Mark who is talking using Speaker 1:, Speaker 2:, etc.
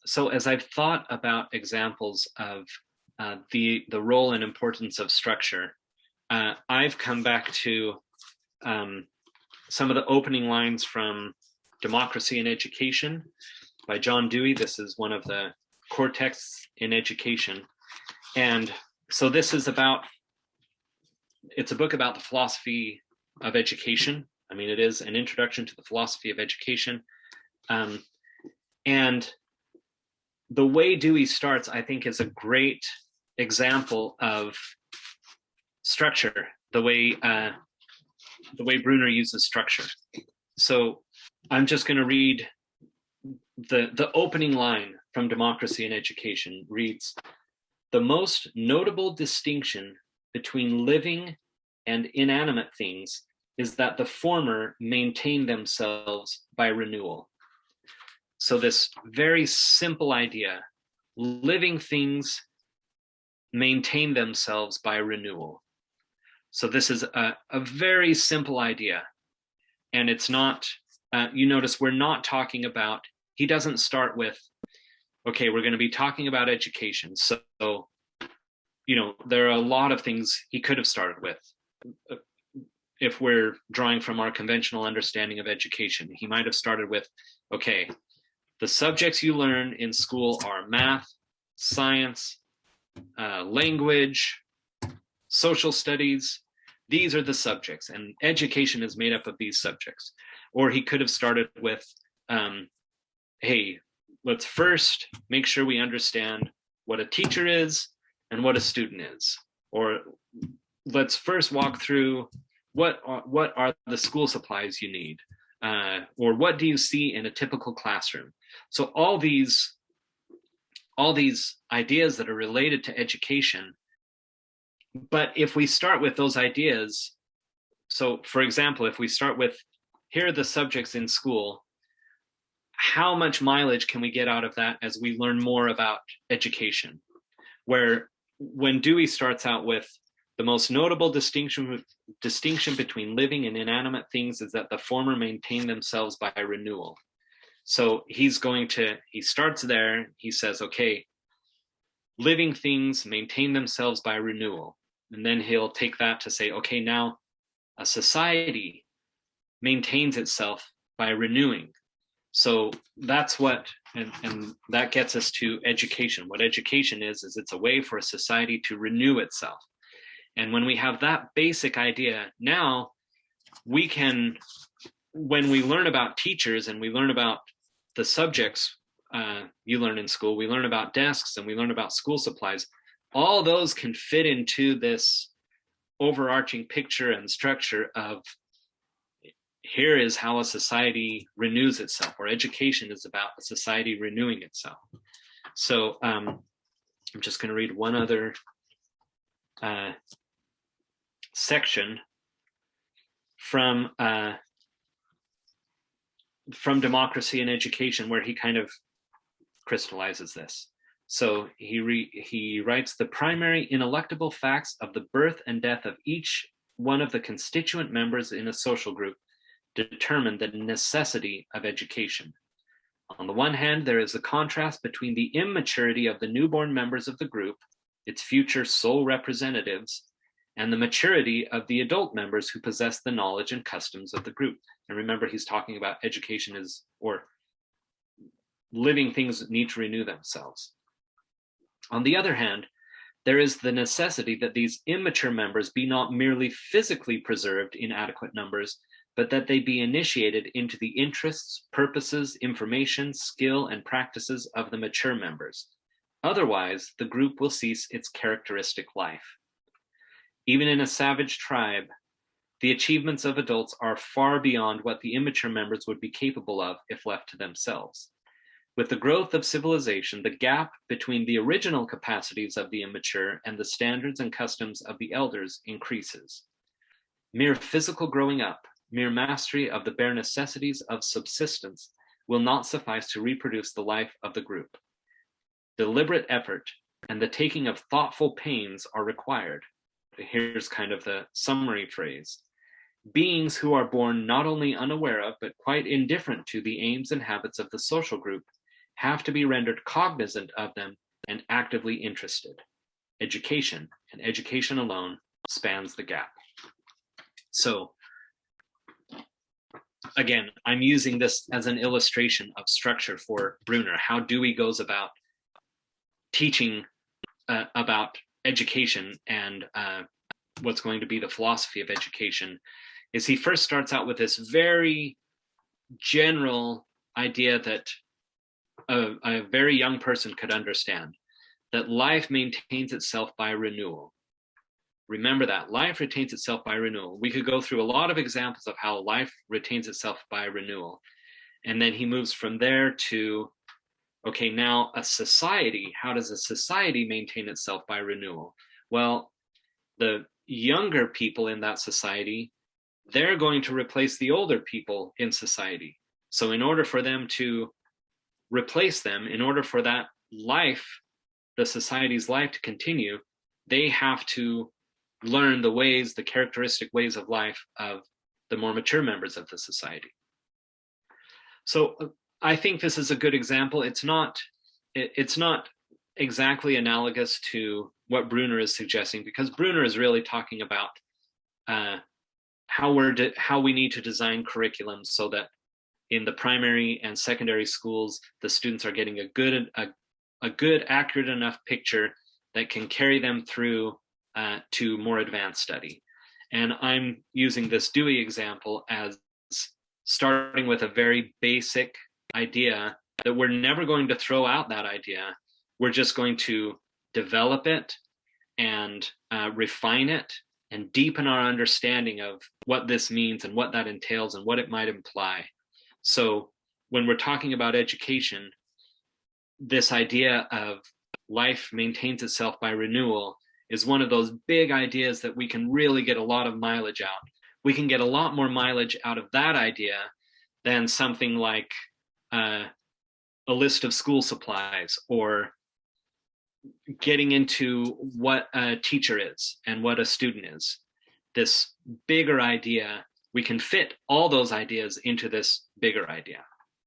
Speaker 1: so as I've thought about examples of the role and importance of structure, I've come back to some of the opening lines from Democracy in Education by John Dewey. This is one of the core texts in education. And so this is it's a book about the philosophy of education. I mean, it is an introduction to the philosophy of education. And the way Dewey starts, I think, is a great example of structure, the way Bruner uses structure. So I'm just going to read the opening line from Democracy in Education. Reads, "The most notable distinction between living and inanimate things is that the former maintain themselves by renewal." So this very simple idea, living things maintain themselves by renewal. So this is a very simple idea. And it's not, you notice we're not talking about, he doesn't start with, okay, we're going to be talking about education. So, there are a lot of things he could have started with. If we're drawing from our conventional understanding of education, he might have started with, okay, the subjects you learn in school are math, science, language, social studies. These are the subjects, and education is made up of these subjects. Or he could have started with, hey, let's first make sure we understand what a teacher is and what a student is. Or let's first walk through what are the school supplies you need, or what do you see in a typical classroom. So all these ideas that are related to education. But if we start with those ideas, so for example, if we start with, here are the subjects in school, how much mileage can we get out of that as we learn more about education? Where when Dewey starts out with, the most notable distinction between living and inanimate things is that the former maintain themselves by renewal. So he starts there, he says, okay, living things maintain themselves by renewal. And then he'll take that to say, okay, now a society maintains itself by renewing. So that's what, and that gets us to education. What education is it's a way for a society to renew itself. And when we have that basic idea, now we can, when we learn about teachers and we learn about the subjects you learn in school, we learn about desks and we learn about school supplies, all those can fit into this overarching picture and structure of, here is how a society renews itself, or education is about a society renewing itself. So I'm just going to read one other section from Democracy in Education, where he kind of crystallizes this. So he writes, "The primary ineluctable facts of the birth and death of each one of the constituent members in a social group determine the necessity of education. On the one hand, there is a contrast between the immaturity of the newborn members of the group, its future sole representatives, and the maturity of the adult members who possess the knowledge and customs of the group." And remember, he's talking about education or living things need to renew themselves. On the other hand, there is the necessity that these immature members be not merely physically preserved in adequate numbers, but that they be initiated into the interests, purposes, information, skill, and practices of the mature members. Otherwise, the group will cease its characteristic life. Even in a savage tribe, the achievements of adults are far beyond what the immature members would be capable of if left to themselves. With the growth of civilization, the gap between the original capacities of the immature and the standards and customs of the elders increases. Mere physical growing up, mere mastery of the bare necessities of subsistence will not suffice to reproduce the life of the group. Deliberate effort and the taking of thoughtful pains are required. Here's kind of the summary phrase. Beings who are born not only unaware of, but quite indifferent to the aims and habits of the social group have to be rendered cognizant of them and actively interested. Education, and education alone, spans the gap. So again, I'm using this as an illustration of structure for Bruner, how Dewey goes about teaching about education and what's going to be the philosophy of education, is he first starts out with this very general idea that a very young person could understand, that life maintains itself by renewal. Remember that, life retains itself by renewal. We could go through a lot of examples of how life retains itself by renewal. And then he moves from there to, okay, now a society, how does a society maintain itself by renewal? Well, the younger people in that society, they're going to replace the older people in society. So in order for them to replace them, in order for that life, the society's life to continue, they have to learn the ways, the characteristic ways of life of the more mature members of the society. So I think this is a good example. It's not exactly analogous to what Bruner is suggesting, because Bruner is really talking about how we need to design curriculum so that in the primary and secondary schools, the students are getting a good, accurate enough picture that can carry them through to more advanced study. And I'm using this Dewey example as starting with a very basic idea that we're never going to throw out that idea. We're just going to develop it and refine it and deepen our understanding of what this means and what that entails and what it might imply. So when we're talking about education, this idea of life maintains itself by renewal is one of those big ideas that we can really get a lot of mileage out. We can get a lot more mileage out of that idea than something like a list of school supplies, or getting into what a teacher is and what a student is. This bigger idea, we can fit all those ideas into this bigger idea.